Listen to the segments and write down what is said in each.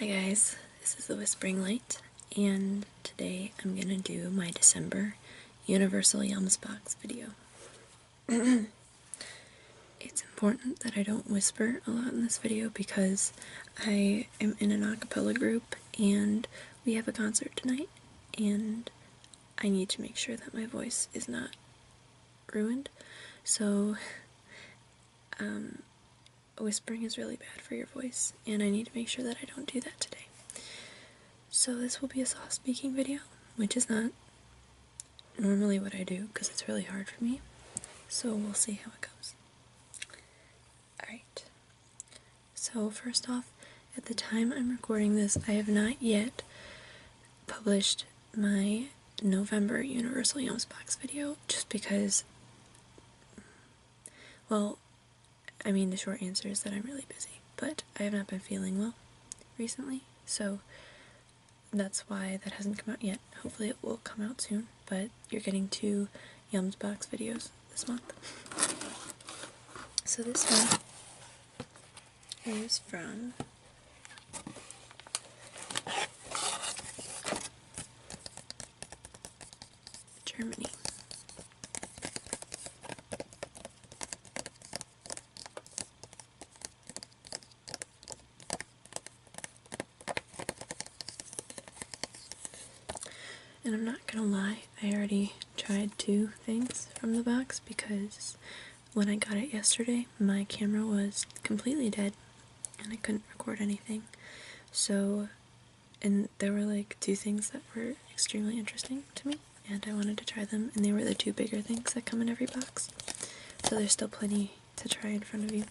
Hi guys, this is the Whispering Light, and today I'm gonna do my December Universal Yums Box video. It's important that I don't whisper a lot in this video because I am in an a cappella group and we have a concert tonight, and I need to make sure that my voice is not ruined, so whispering is really bad for your voice, and I need to make sure that I don't do that today. So this will be a soft speaking video, which is not normally what I do because it's really hard for me. So we'll see how it goes. Alright. So first off, at the time I'm recording this, I have not yet published my November Universal Yums Box video just because, well, I mean, the short answer is that I'm really busy, but I have not been feeling well recently, so that's why that hasn't come out yet. Hopefully it will come out soon, but you're getting 2 Yums Box videos this month. So this one is from Germany. And I'm not gonna lie, I already tried 2 things from the box because when I got it yesterday, my camera was completely dead and I couldn't record anything. So, and there were like 2 things that were extremely interesting to me and I wanted to try them, and they were the 2 bigger things that come in every box. So there's still plenty to try in front of you.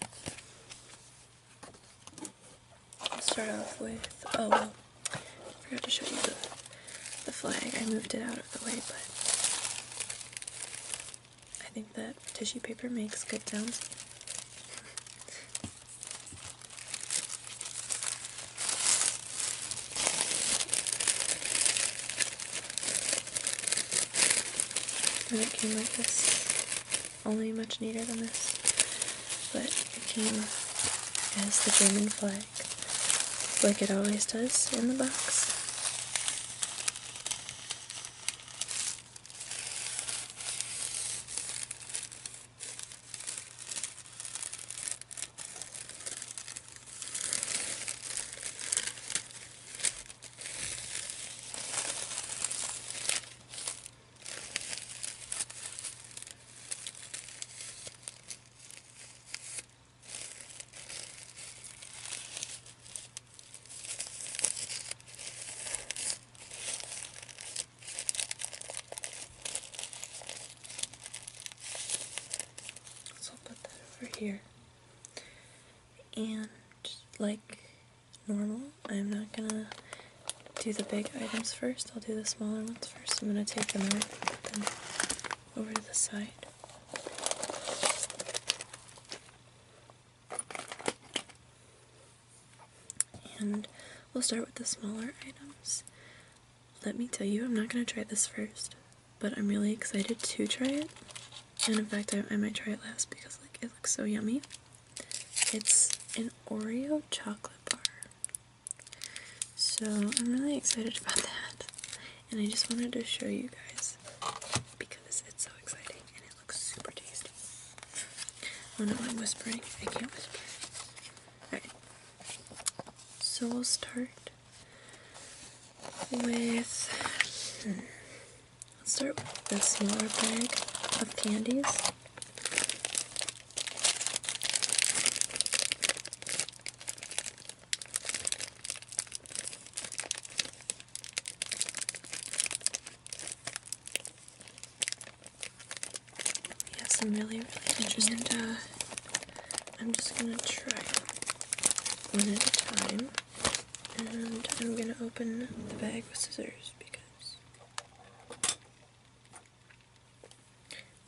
I'll start off with, oh well, I forgot to show you the flag. I moved it out of the way, but I think that tissue paper makes good sounds. And it came like this, only much neater than this, but it came as the German flag, like it always does in the box. Here, and like normal, I'm not gonna do the big items first. I'll do the smaller ones first. I'm gonna take them out and put them over to the side. And we'll start with the smaller items. Let me tell you, I'm not gonna try this first, but I'm really excited to try it. And in fact, I might try it last because like it looks so yummy. It's an Oreo chocolate bar. So I'm really excited about that. And I just wanted to show you guys because it's so exciting and it looks super tasty. Oh no, I'm whispering. I can't whisper. Alright. So we'll start with let's start with the smaller bag of candies. We have some really interesting, and I'm just gonna try one at a time, and I'm gonna open the bag with scissors because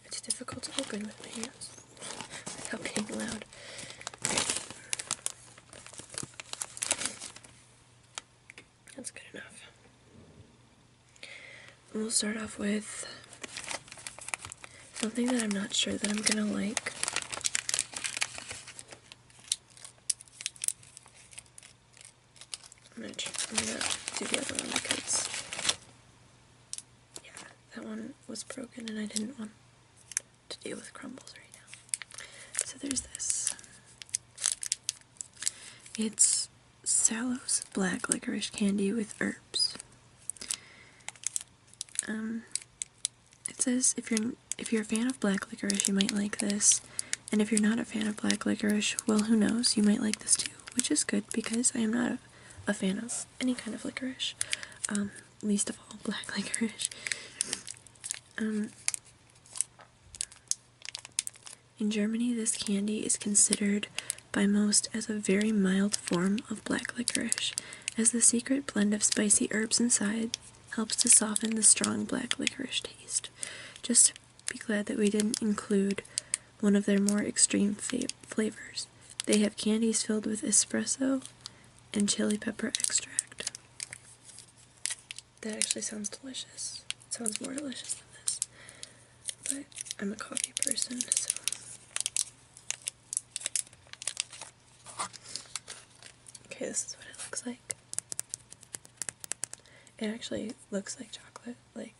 it's difficult to open with my hands without being loud. That's good enough. We'll start off with something that I'm not sure that I'm gonna like. I'm gonna do the other one because, yeah, that one was broken and I didn't want to deal with crumbles right now. So there's this. It's Sallow's black licorice candy with herbs. It says if you're a fan of black licorice, you might like this, and if you're not a fan of black licorice, well, who knows, you might like this too, which is good because I am not a fan of any kind of licorice, least of all black licorice. In Germany, this candy is considered by most as a very mild form of black licorice, as the secret blend of spicy herbs inside helps to soften the strong black licorice taste. Just be glad that we didn't include one of their more extreme flavors. They have candies filled with espresso and chili pepper extract. That actually sounds delicious. It sounds more delicious than this. But I'm a coffee person, so. Okay, this is what it looks like. It actually looks like chocolate. Like,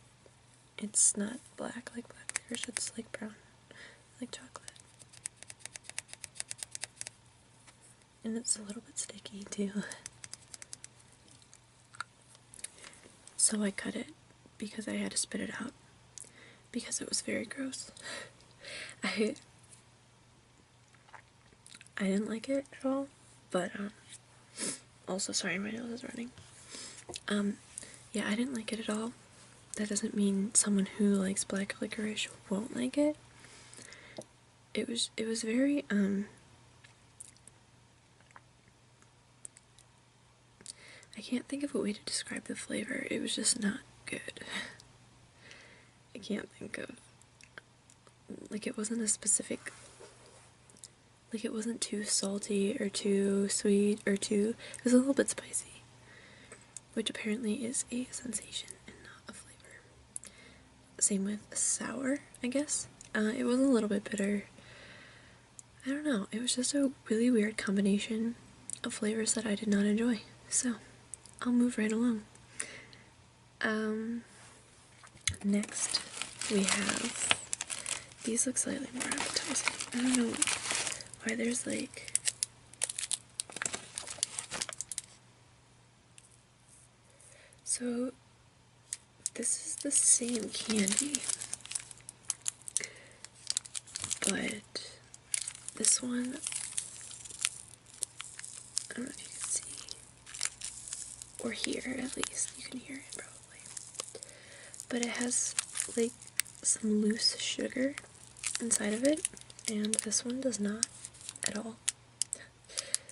it's not black like black licorice, it's like brown, like chocolate. And it's a little bit sticky too. So I cut it because I had to spit it out because it was very gross. I didn't like it at all, but also sorry, my nose is running. Yeah, I didn't like it at all. That doesn't mean someone who likes black licorice won't like it. It was very I can't think of a way to describe the flavor. It was just not good. I can't think of, like, it wasn't a specific, like, it wasn't too salty or too sweet or too, it was a little bit spicy, which apparently is a sensation and not a flavor. Same with sour, I guess. It was a little bit bitter. I don't know, it was just a really weird combination of flavors that I did not enjoy. So, I'll move right along. Next we have, these look slightly more appetizing. I don't know why there's like, so this is the same candy, but this one, I don't know if you can see, or hear at least, you can hear it probably, but it has like some loose sugar inside of it, and this one does not at all.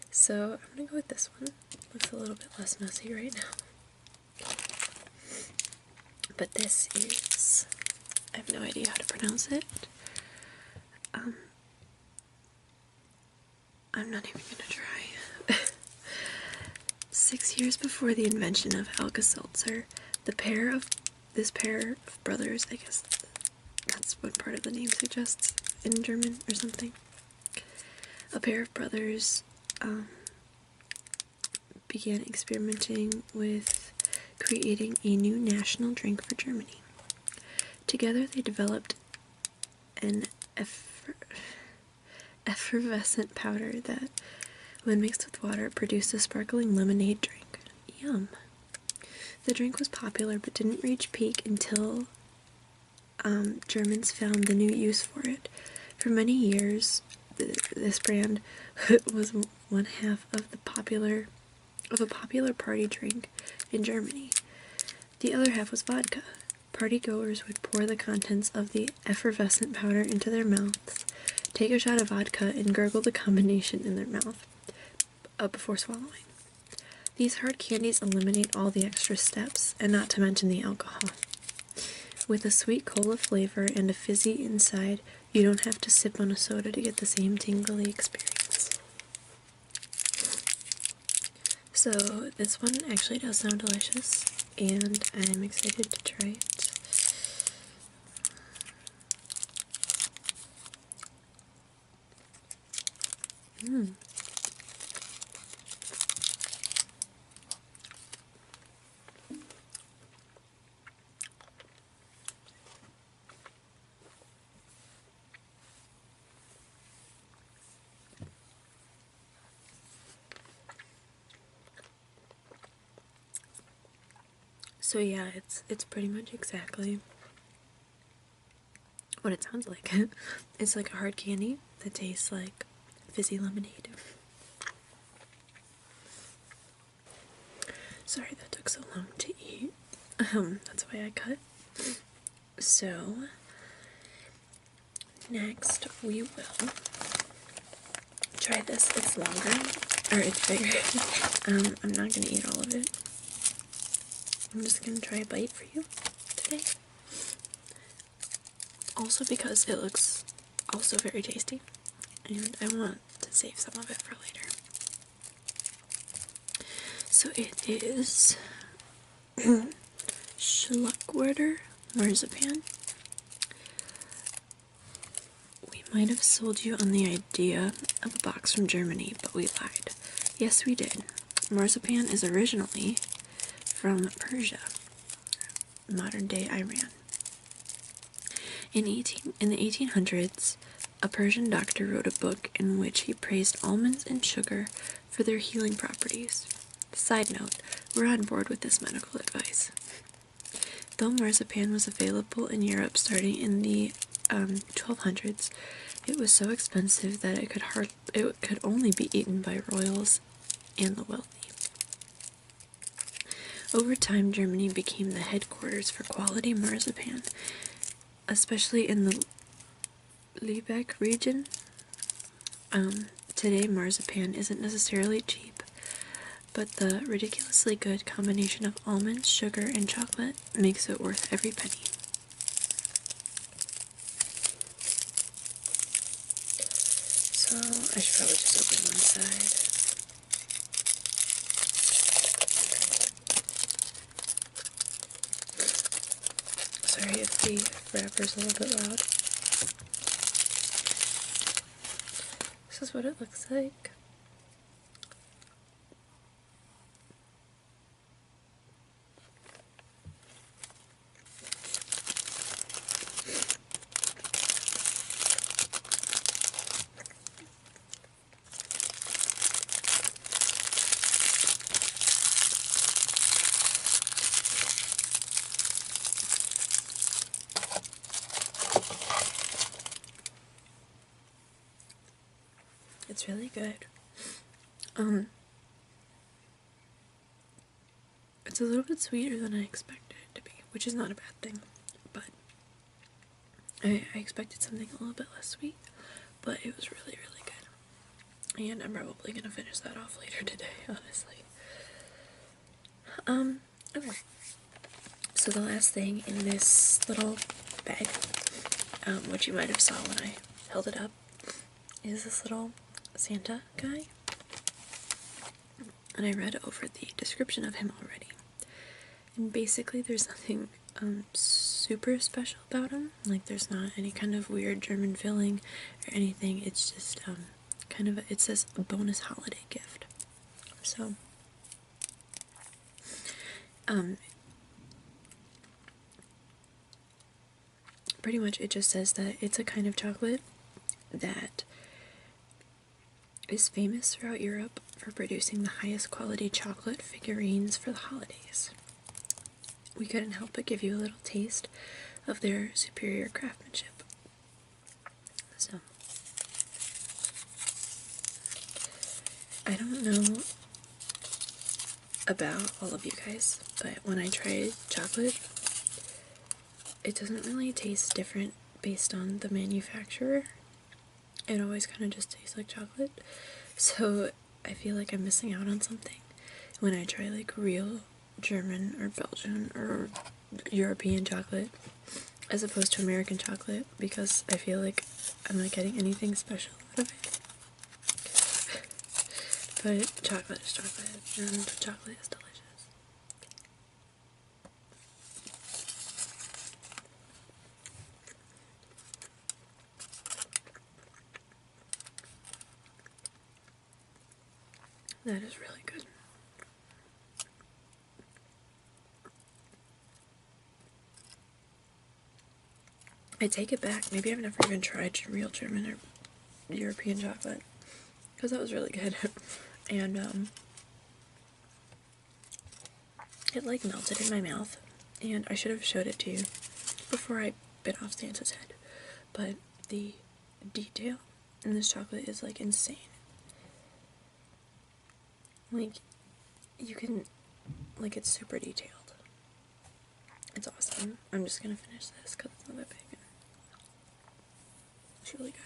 So I'm gonna go with this one. Looks a little bit less messy right now. But this is, I have no idea how to pronounce it. I'm not even gonna try. 6 years before the invention of Alka-Seltzer, this pair of brothers, I guess that's what part of the name suggests in German or something. A pair of brothers began experimenting with creating a new national drink for Germany. Together they developed an effervescent powder that, when mixed with water, produced a sparkling lemonade drink. Yum. The drink was popular but didn't reach peak until Germans found the new use for it. For many years, this brand was one half of a popular party drink in Germany. The other half was vodka. Partygoers would pour the contents of the effervescent powder into their mouths, take a shot of vodka, and gurgle the combination in their mouth before swallowing. These hard candies eliminate all the extra steps, and not to mention the alcohol. With a sweet cola flavor and a fizzy inside, you don't have to sip on a soda to get the same tingly experience. So this one actually does sound delicious, and I'm excited to try it. So yeah, it's pretty much exactly what it sounds like. It's like a hard candy that tastes like fizzy lemonade. Sorry that took so long to eat. That's why I cut. So next we will try this. It's longer, or it's bigger. I'm not gonna eat all of it. I'm just gonna try a bite for you today. Also because it looks also very tasty, and I want to save some of it for later. So it is Schluckwerter Marzipan. We might have sold you on the idea of a box from Germany, but we lied. Yes, we did. Marzipan is originally from Persia, modern-day Iran. In the 1800s, a Persian doctor wrote a book in which he praised almonds and sugar for their healing properties. Side note, we're on board with this medical advice. Though marzipan was available in Europe starting in the 1200s, it was so expensive that it could only be eaten by royals and the wealthy. Over time, Germany became the headquarters for quality marzipan, especially in the Leibniz region. Today, marzipan isn't necessarily cheap, but the ridiculously good combination of almonds, sugar, and chocolate makes it worth every penny. So, I should probably just open one side. Sorry if the wrapper's a little bit loud. This is what it looks like. It's really good. It's a little bit sweeter than I expected it to be, which is not a bad thing, but I expected something a little bit less sweet, but it was really, really good. And I'm probably gonna finish that off later today, honestly. Okay. So the last thing in this little bag, which you might have saw when I held it up, is this little Santa guy. And I read over the description of him already. And basically there's nothing super special about him. Like, there's not any kind of weird German filling or anything. It's just kind of it says a bonus holiday gift. So pretty much it just says that it's a kind of chocolate that is famous throughout Europe for producing the highest quality chocolate figurines for the holidays. We couldn't help but give you a little taste of their superior craftsmanship. So, I don't know about all of you guys, but when I try chocolate, it doesn't really taste different based on the manufacturer. It always kind of just tastes like chocolate. So I feel like I'm missing out on something when I try like real German or Belgian or European chocolate as opposed to American chocolate, because I feel like I'm not getting anything special out of it. But chocolate is chocolate, and chocolate is delicious. That is really good. I take it back. Maybe I've never even tried real German or European chocolate, because that was really good. And it like melted in my mouth, and I should have showed it to you before I bit off Santa's head, but the detail in this chocolate is like insane. Like, you can, like, it's super detailed. It's awesome. I'm just gonna finish this because it's not that big. It's really good.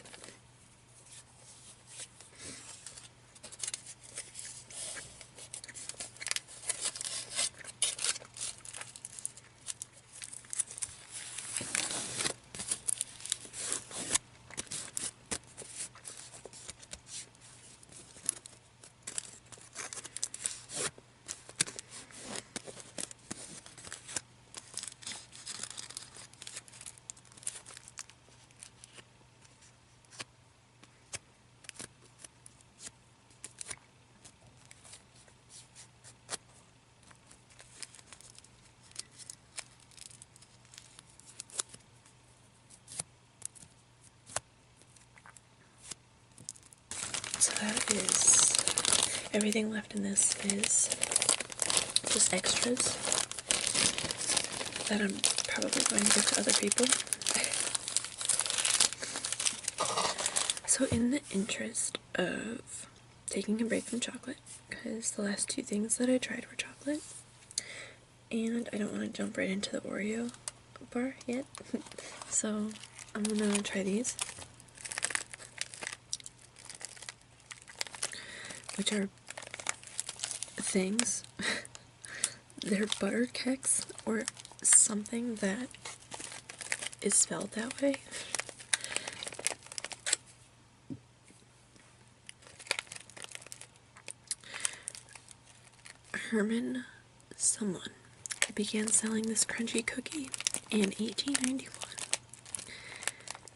So that is, everything left in this is just extras that I'm probably going to give to other people. So in the interest of taking a break from chocolate, because the last two things that I tried were chocolate, and I don't want to jump right into the Oreo bar yet, so I'm gonna try these, which are things. They're butter keks or something that is spelled that way. Herman someone began selling this crunchy cookie in 1891.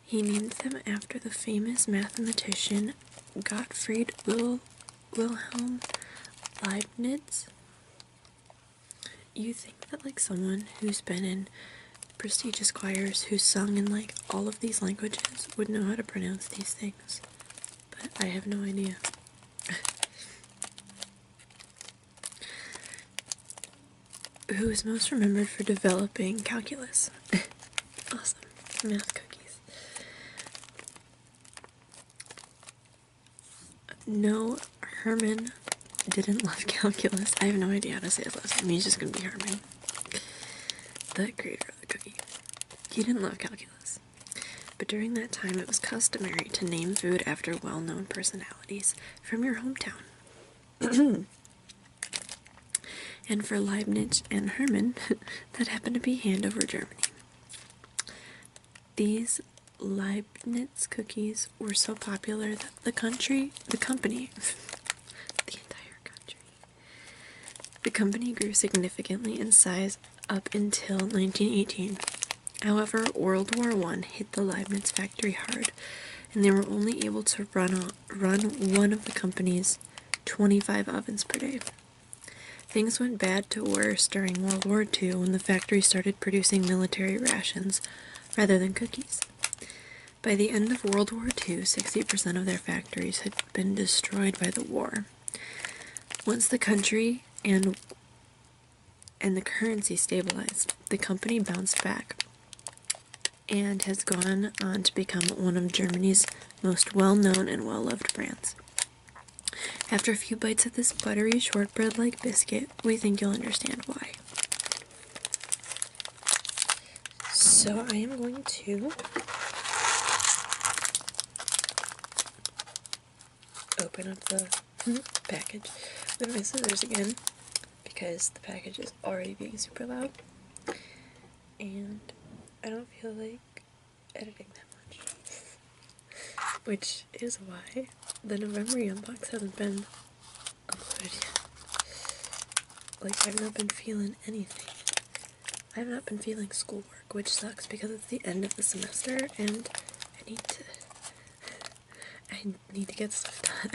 He named them after the famous mathematician Gottfried Wilhelm Leibniz. You think that like someone who's been in prestigious choirs, who's sung in like all of these languages, would know how to pronounce these things, but I have no idea. Who is most remembered for developing calculus. Awesome. Math cookies. No, Herman didn't love calculus. I have no idea how to say his last name. He's just gonna be Herman. The creator of the cookie. He didn't love calculus. But during that time, it was customary to name food after well-known personalities from your hometown. And for Leibniz and Herman, that happened to be Hanover, Germany. These Leibniz cookies were so popular that the company, the company grew significantly in size up until 1918. However, World War I hit the Leibniz factory hard, and they were only able to run one of the company's 25 ovens per day. Things went bad to worse during World War II when the factory started producing military rations rather than cookies. By the end of World War II, 60% of their factories had been destroyed by the war. Once the country and the currency stabilized, the company bounced back and has gone on to become one of Germany's most well-known and well-loved brands. After a few bites of this buttery shortbread-like biscuit, we think you'll understand why. So I am going to open up the package with my scissors again, because the package is already being super loud, and I don't feel like editing that much. Which is why the November Unbox hasn't been uploaded yet. Like, I've not been feeling anything. I've not been feeling schoolwork, which sucks because it's the end of the semester and I need to get stuff done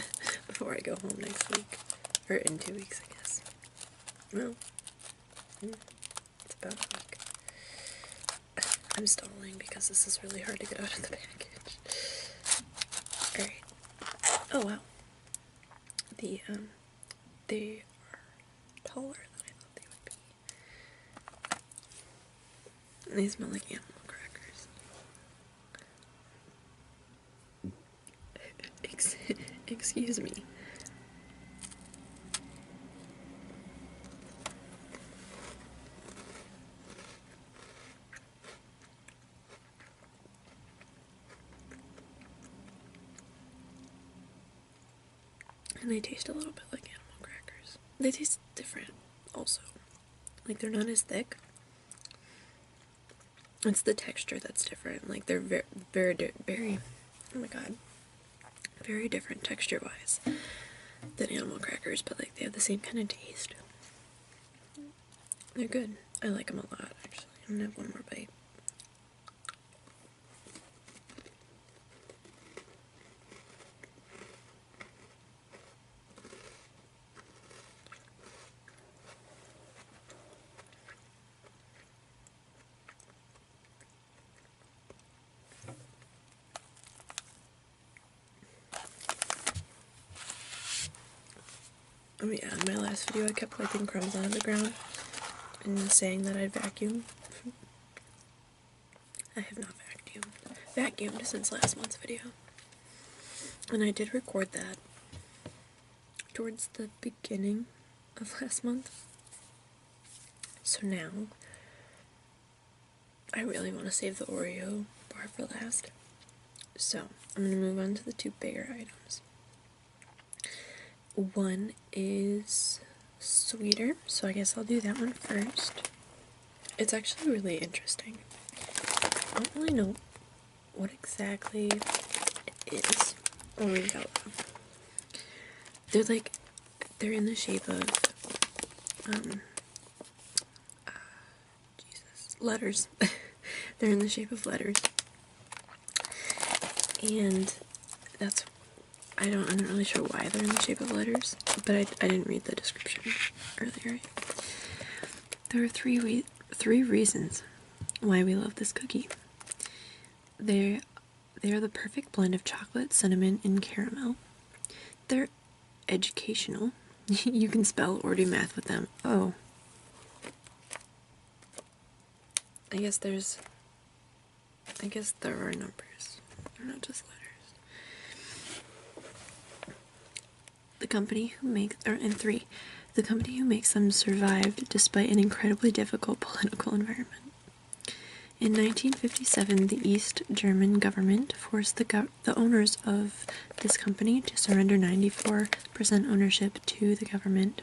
before I go home next week. Or in 2 weeks, I guess. Well, it's about a week. I'm stalling because this is really hard to get out of the package. Alright. Oh wow. They are taller than I thought they would be. They smell like animal crackers. Excuse me. And they taste a little bit like animal crackers. They taste different also. Like, they're not as thick. It's the texture that's different. Like, they're very, oh my god, very different texture-wise than animal crackers, but like they have the same kind of taste. They're good. I like them a lot, actually. I'm gonna have one more bite. Oh yeah, in my last video I kept collecting crumbs out of the ground and saying that I'd vacuum. I have not vacuumed since last month's video. And I did record that towards the beginning of last month. So now, I really want to save the Oreo bar for last. So, I'm going to move on to the two bigger items. One is sweeter, so I guess I'll do that one first. It's actually really interesting. I don't really know what exactly it is. I'll read it out loud. They're in the shape of, letters. They're in the shape of letters. And I'm not really sure why they're in the shape of letters, but I didn't read the description earlier. There are three reasons why we love this cookie. They are the perfect blend of chocolate, cinnamon, and caramel. They're educational. You can spell or do math with them. Oh. I guess there are numbers. They're not just letters. The company who makes them survived despite an incredibly difficult political environment. In 1957, the East German government forced the owners of this company to surrender 94% ownership to the government.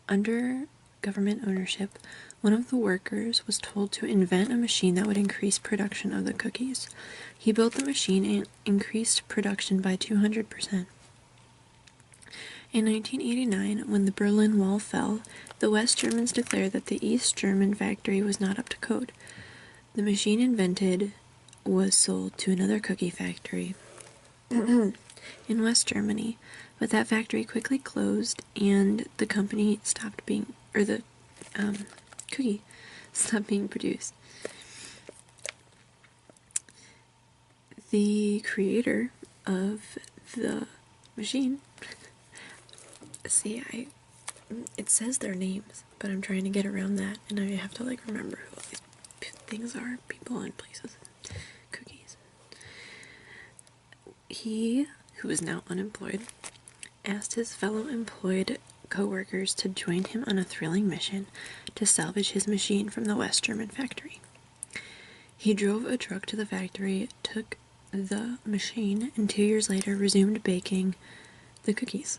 Under government ownership, one of the workers was told to invent a machine that would increase production of the cookies. He built the machine and increased production by 200%. In 1989, when the Berlin Wall fell, the West Germans declared that the East German factory was not up to code. The machine invented was sold to another cookie factory in West Germany, but that factory quickly closed and the cookie stopped being produced. The creator of the machine, it says their names, but I'm trying to get around that, and I have to remember who all these things are, people and places, cookies. He, who is now unemployed, asked his fellow employed co-workers to join him on a thrilling mission to salvage his machine from the West German factory. He drove a truck to the factory, took the machine, and 2 years later resumed baking the cookies.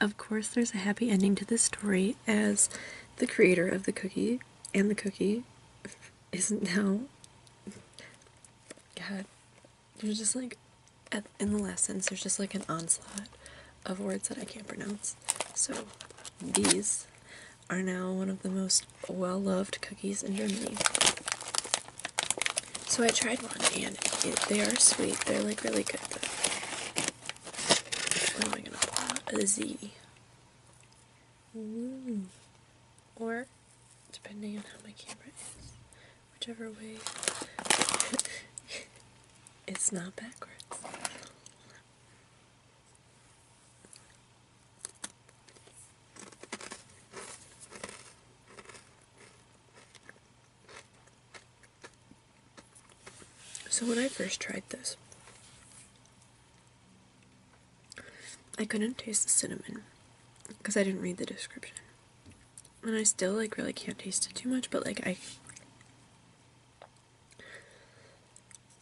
Of course, there's a happy ending to this story, as the creator of the cookie and the cookie is now... God, there's just in the last sentence, there's just an onslaught of words that I can't pronounce. So, these are now one of the most well-loved cookies in Germany. So I tried one, and they are sweet. They're really good. What am I gonna pull out? A Z. Ooh. Or, depending on how my camera is, whichever way. It's not backwards. So when I first tried this, I couldn't taste the cinnamon because I didn't read the description. And I still, like, really can't taste it too much, but, like,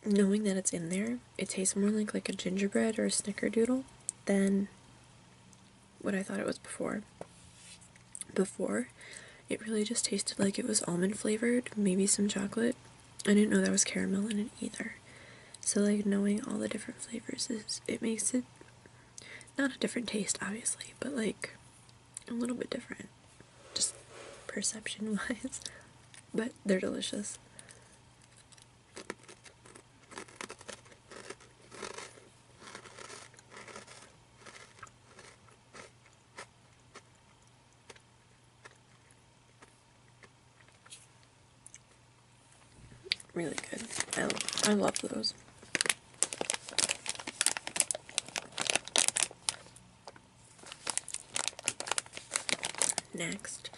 knowing that it's in there, it tastes more like a gingerbread or a snickerdoodle than what I thought it was before. Before, it really just tasted like it was almond flavored, maybe some chocolate. I didn't know there was caramel in it either. So, like, knowing all the different flavors, it makes it not a different taste, obviously, but, like, a little bit different. Just perception-wise. But they're delicious. Really good. I love those. Next,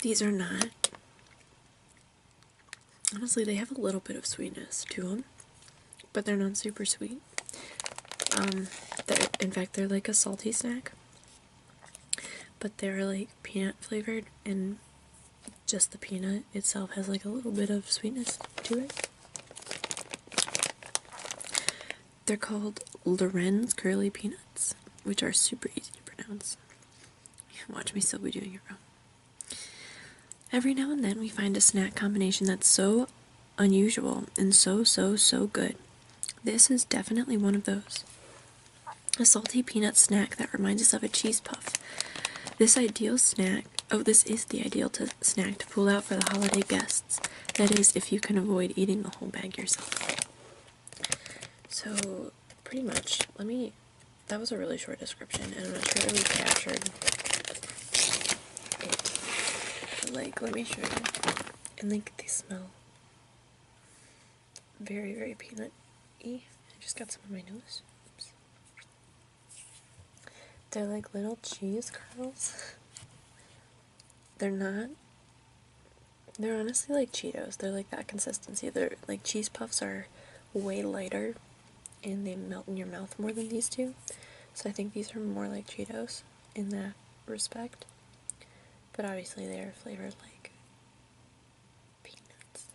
these are not, honestly, they have a little bit of sweetness to them, but they're not super sweet. In fact, they're like a salty snack, but they're like peanut flavored, and just the peanut itself has like a little bit of sweetness to it. They're called Lorenz Curly Peanuts, which are super easy to pronounce. Watch me still be doing it wrong. Every now and then we find a snack combination that's so unusual and so good. This is definitely one of those. A salty peanut snack that reminds us of a cheese puff. This is the ideal snack to pull out for the holiday guests. That is, if you can avoid eating the whole bag yourself. So, pretty much, that was a really short description, and I'm not sure that we captured it. Like, let me show you. And like, they smell very, very peanut-y. I just got some on my nose. Oops. They're like little cheese curls. They're honestly like Cheetos. They're like that consistency. They're like, cheese puffs are way lighter and they melt in your mouth more than these two. So I think these are more like Cheetos in that respect. But obviously they are flavored like peanuts.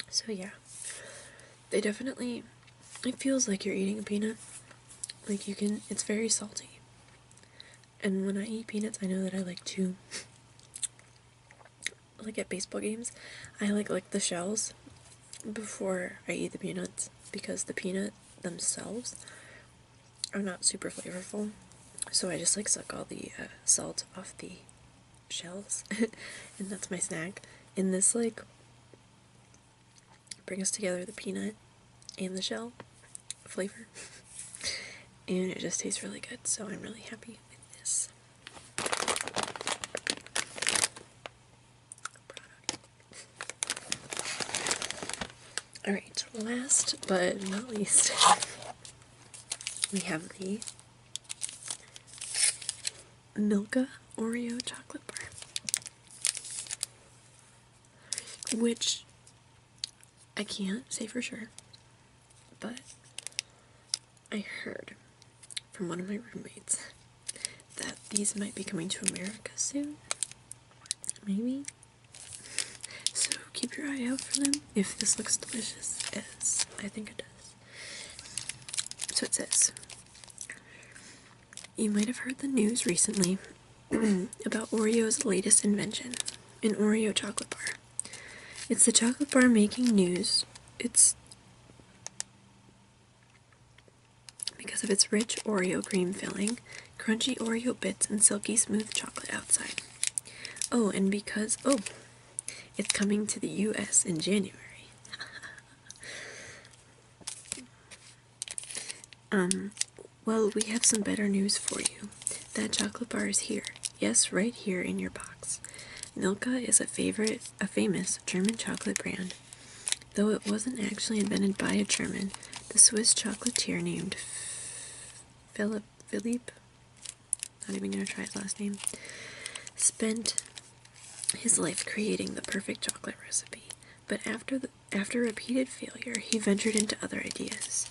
So yeah, they definitely, it feels like you're eating a peanut. Like, it's very salty. And when I eat peanuts, I know that I like to, like at baseball games, I like lick the shells before I eat the peanuts, because the peanut themselves are not super flavorful. So I just like suck all the salt off the shells, and that's my snack. And this like brings together the peanut and the shell flavor, and it just tastes really good. So I'm really happy with this product. Alright, last but not least, we have the Milka Oreo chocolate bar, which I can't say for sure, but I heard from one of my roommates that these might be coming to America soon. Maybe. So keep your eye out for them if this looks delicious, as I think it does. So it says, you might have heard the news recently about Oreo's latest invention, an Oreo chocolate bar. It's the chocolate bar making news. It's because of its rich Oreo cream filling, crunchy Oreo bits, and silky smooth chocolate outside. Oh, and because, it's coming to the US in January. Well, we have some better news for you. That chocolate bar is here. Yes, right here in your box. Milka is a famous German chocolate brand. Though it wasn't actually invented by a German, the Swiss chocolatier named Philippe, not even going to try his last name, spent his life creating the perfect chocolate recipe. But after repeated failure, he ventured into other ideas.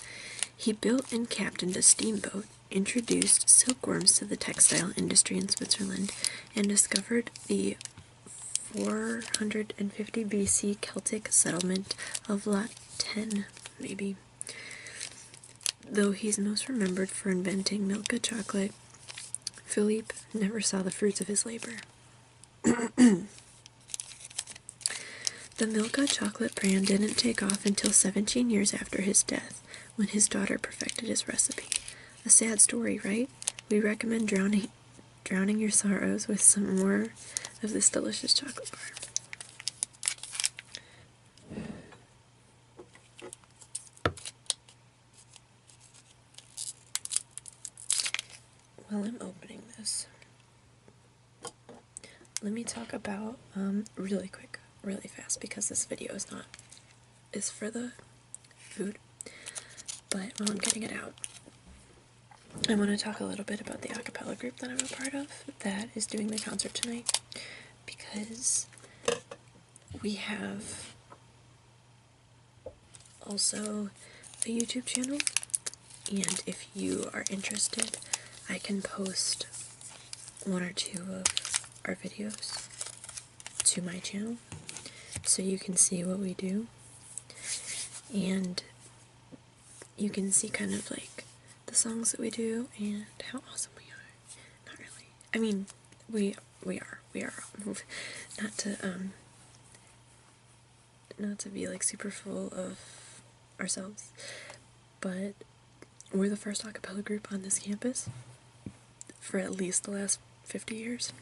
He built and captained a steamboat, introduced silkworms to the textile industry in Switzerland, and discovered the 450 BC Celtic settlement of La Tène, maybe. Though he's most remembered for inventing Milka chocolate, Philippe never saw the fruits of his labor. The Milka chocolate brand didn't take off until 17 years after his death, when his daughter perfected his recipe. A sad story, right? We recommend drowning your sorrows with some more of this delicious chocolate bar. While I'm opening this, let me talk about, really quick, really fast, because this video is for the food, but while I'm getting it out, I want to talk a little bit about the a cappella group that I'm a part of that is doing the concert tonight, because we have also a YouTube channel, and if you are interested, I can post one or two of our videos to my channel so you can see what we do, and you can see kind of like the songs that we do and how awesome we are. Not really. I mean, we are. Not to be like super full of ourselves, but we're the first a cappella group on this campus for at least the last 50 years,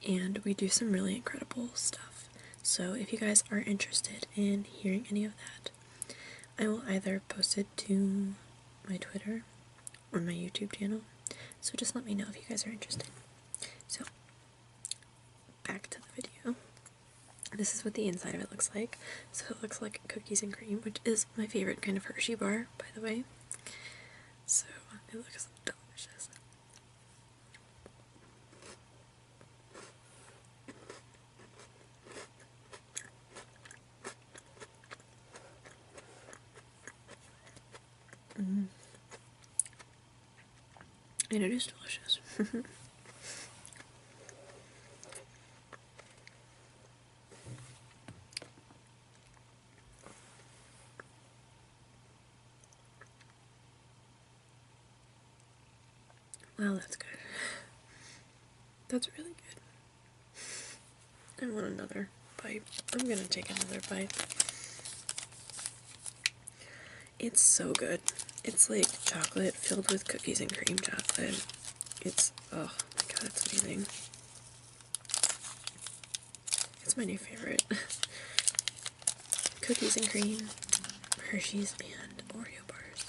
and we do some really incredible stuff. So if you guys are interested in hearing any of that, I will either post it to my Twitter or my YouTube channel, so just let me know if you guys are interested. So, back to the video. This is what the inside of it looks like. So it looks like cookies and cream, which is my favorite kind of Hershey bar, by the way. So it looks delicious. And it is delicious. Wow, that's good. That's really good. I want another bite. I'm gonna take another bite. It's so good. It's like chocolate filled with cookies and cream chocolate. It's, oh my god, it's amazing. It's my new favorite. Cookies and cream, Hershey's, and Oreo bars.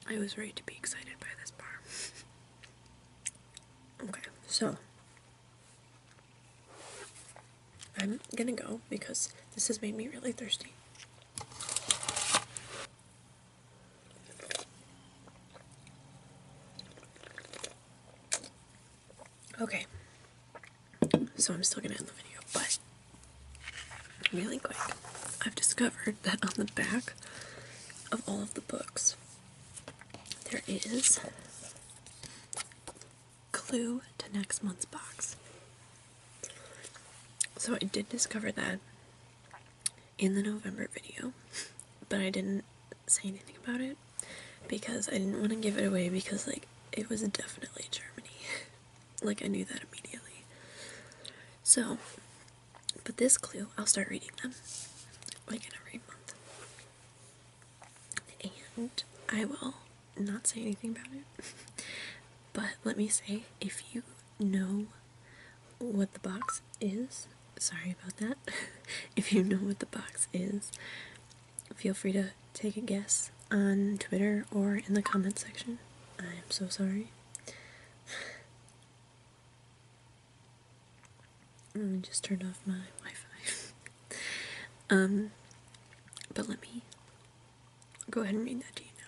I was ready to be excited by this bar. Okay, so I'm gonna go because this has made me really thirsty. Okay, so I'm still gonna end the video, but really quick, I've discovered that on the back of all of the books, there is clue to next month's box. So I did discover that in the November video, but I didn't say anything about it because I didn't want to give it away because, like, it was definitely Germany. Like, I knew that immediately. So, but this clue, I'll start reading them, like, in every month. And I will not say anything about it. But let me say, if you know what the box is, sorry about that, if you know what the box is, feel free to take a guess on Twitter or in the comment section. I am so sorry. I just turned off my Wi-Fi. But let me go ahead and read that to you now.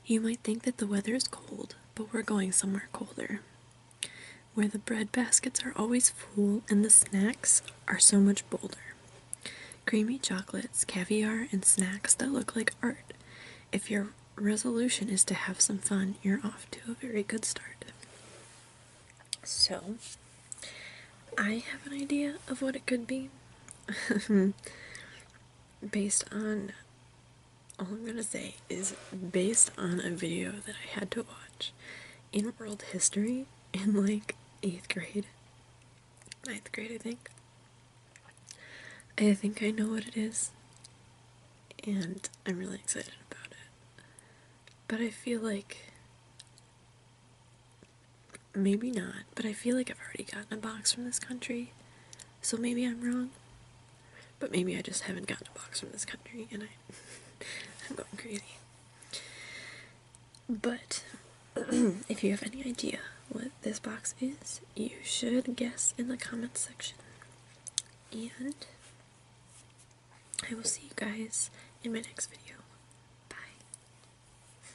You might think that the weather is cold, but we're going somewhere colder, where the bread baskets are always full and the snacks are so much bolder. Creamy chocolates, caviar, and snacks that look like art. If your resolution is to have some fun, you're off to a very good start. So, I have an idea of what it could be. Based on, all I'm gonna say is based on a video that I had to watch in world history in like 8th grade, 9th grade I think. I think I know what it is, and I'm really excited about it. But I feel like, maybe not, but I feel like I've already gotten a box from this country, so maybe I'm wrong. But maybe I just haven't gotten a box from this country, and I'm going crazy. But if you have any idea what this box is, you should guess in the comments section. And I will see you guys in my next video.